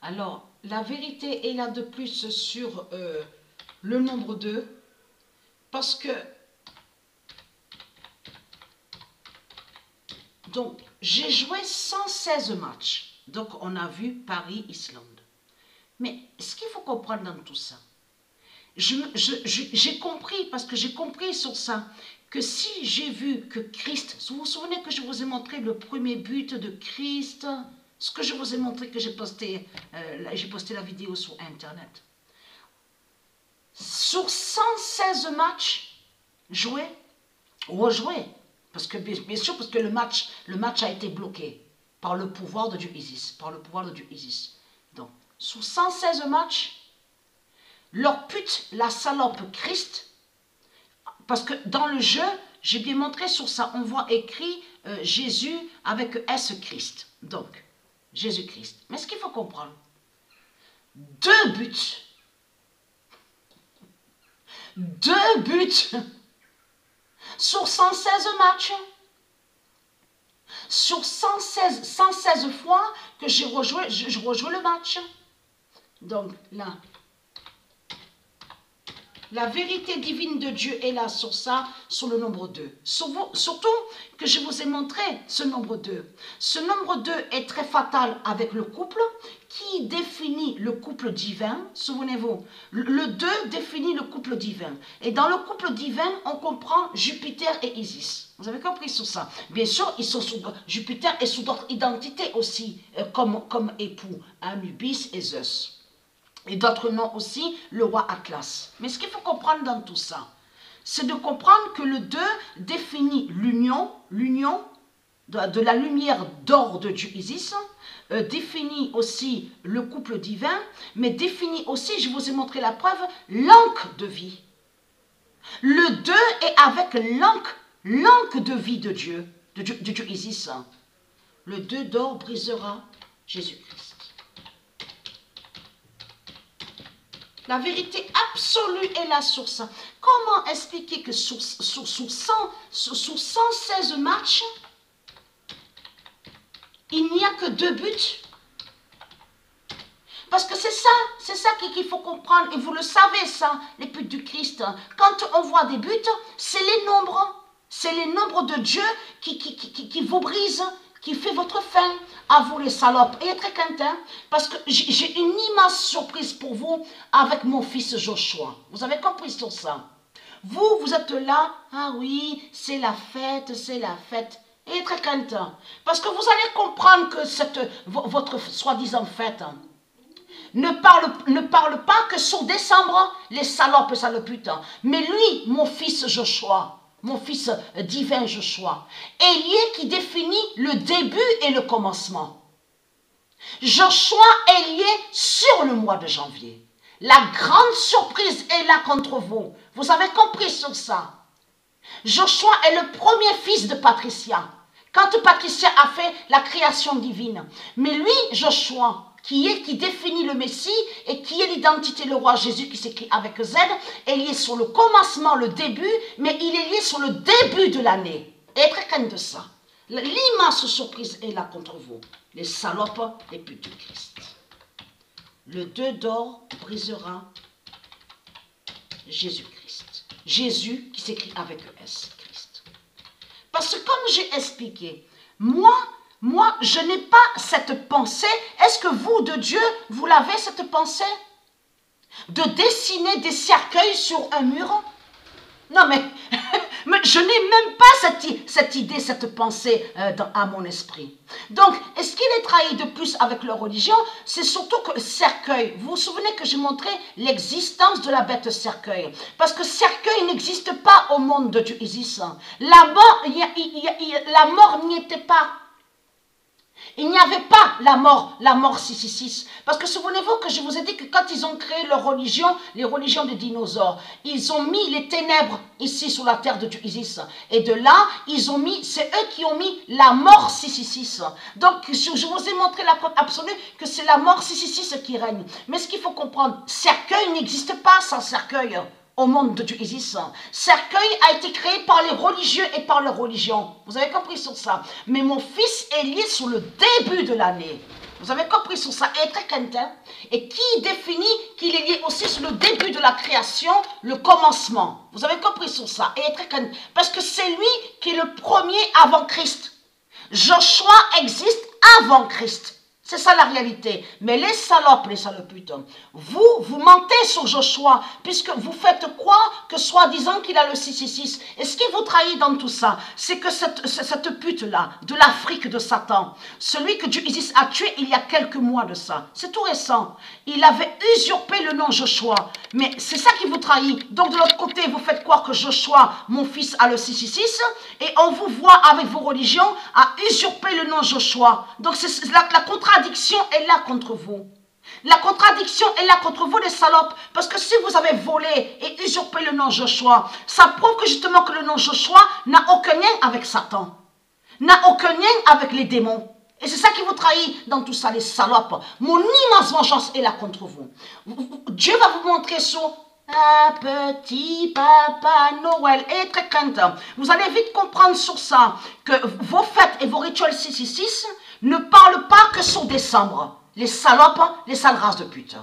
Alors, la vérité est là de plus sur le nombre 2, parce que, donc, j'ai joué 116 matchs. Donc, on a vu Paris-Islande. Mais ce qu'il faut comprendre dans tout ça, j'ai compris, parce que j'ai compris sur ça, que si j'ai vu que Christ, vous vous souvenez que je vous ai montré le premier but de Christ, ce que je vous ai montré, que j'ai posté la vidéo sur Internet. Sur 116 matchs joués, rejoués, parce que bien sûr, parce que le match a été bloqué par le pouvoir de Dieu Isis, Donc, sur 116 matchs, leur pute, la salope Christ, parce que dans le jeu, j'ai bien montré sur ça, on voit écrit Jésus avec S Christ. Donc, Jésus-Christ. Mais ce qu'il faut comprendre, 2 buts, 2 buts sur 116 matchs, sur 116 fois que je rejoue le match. Donc là, la vérité divine de Dieu est là sur ça, sur le nombre 2. Surtout que je vous ai montré ce nombre 2. Ce nombre 2 est très fatal avec le couple qui définit le couple divin. Souvenez-vous, le 2 définit le couple divin. Et dans le couple divin, on comprend Jupiter et Isis. Vous avez compris sur ça? Bien sûr, Jupiter est sous d'autres identités aussi, comme époux, Anubis et Zeus. Et d'autres noms aussi, le roi Atlas. Mais ce qu'il faut comprendre dans tout ça, c'est de comprendre que le 2 définit l'union de la lumière d'or de Dieu Isis, définit aussi le couple divin, mais définit aussi, je vous ai montré la preuve, l'encre de vie. Le 2 est avec l'encre de vie de Dieu Isis. Le 2 d'or brisera Jésus-Christ. La vérité absolue est là sur ça. Comment expliquer que sur 116 matchs, il n'y a que 2 buts? Parce que c'est ça qu'il faut comprendre. Et vous le savez ça, les buts du Christ. Quand on voit des buts, c'est les nombres. C'est les nombres de Dieu qui vous brisent, qui fait votre fin, à vous les salopes. Et très content, parce que j'ai une immense surprise pour vous avec mon fils Joshua. Vous avez compris sur ça? Vous êtes là, ah oui, c'est la fête. Et très content, parce que vous allez comprendre que votre soi-disant fête ne parle pas que sur décembre, les salopes et saloputes. Mais lui, mon fils Joshua, mon fils divin Joshua, est lié qui définit le début et le commencement. Joshua est lié sur le mois de janvier. La grande surprise est là contre vous. Vous avez compris sur ça? Joshua est le premier fils de Patricia. Quand Patricia a fait la création divine. Mais lui, Joshua, qui définit le Messie et qui est l'identité, le roi Jésus qui s'écrit avec Z, est lié sur le commencement, le début, mais il est lié sur le début de l'année. Et très crainte de ça. L'immense surprise est là contre vous. Les salopes, les putes du Christ. Le 2 d'or brisera Jésus-Christ. Jésus qui s'écrit avec S, Christ. Parce que comme j'ai expliqué, moi, je n'ai pas cette pensée. Est-ce que vous, de Dieu, vous l'avez cette pensée? De dessiner des cercueils sur un mur? Non, mais je n'ai même pas cette idée, cette pensée à mon esprit. Donc, est-ce qu'il est trahi de plus avec leur religion? C'est surtout que cercueil, vous vous souvenez que j'ai montré l'existence de la bête cercueil. Parce que cercueil n'existe pas au monde de Dieu Isis. La mort n'y était pas. Il n'y avait pas la mort 666. Parce que souvenez-vous que je vous ai dit que quand ils ont créé leur religion, les religions des dinosaures, ils ont mis les ténèbres ici sur la terre de Dieu Isis. Et de là, c'est eux qui ont mis la mort 666. Donc, je vous ai montré la preuve absolue que c'est la mort 666 qui règne. Mais ce qu'il faut comprendre, cercueil n'existe pas sans cercueil. Au monde de Dieu Isis. Cercueil a été créé par les religieux et par leur religion. Vous avez compris sur ça? Mais mon fils est lié sur le début de l'année. Vous avez compris sur ça, et très quintin, et qui définit qu'il est lié aussi sur le début de la création, le commencement. Vous avez compris sur ça, et très quintin, parce que c'est lui qui est le premier avant Christ. Joshua existe avant Christ. C'est ça la réalité. Mais les salopes, les saloputes, vous mentez sur Joshua, puisque vous faites croire que soi-disant qu'il a le 666. Et ce qui vous trahit dans tout ça, c'est que cette pute-là, de l'Afrique de Satan, celui que Dieu Isis a tué il y a quelques mois de ça, c'est tout récent. Il avait usurpé le nom Joshua. Mais c'est ça qui vous trahit. Donc de l'autre côté, vous faites croire que Joshua, mon fils, a le 666, et on vous voit avec vos religions à usurper le nom Joshua. Donc c'est la contradiction est là contre vous. La contradiction est là contre vous, les salopes. Parce que si vous avez volé et usurpé le nom Joshua, ça prouve que justement que le nom Joshua n'a aucun lien avec Satan. N'a aucun lien avec les démons. Et c'est ça qui vous trahit dans tout ça, les salopes. Mon immense vengeance est là contre vous. Dieu va vous montrer sur un petit papa Noël. Et très crainte. Vous allez vite comprendre sur ça que vos fêtes et vos rituels 666 ne parlent pas que sur décembre. Les salopes, les sales races de pute.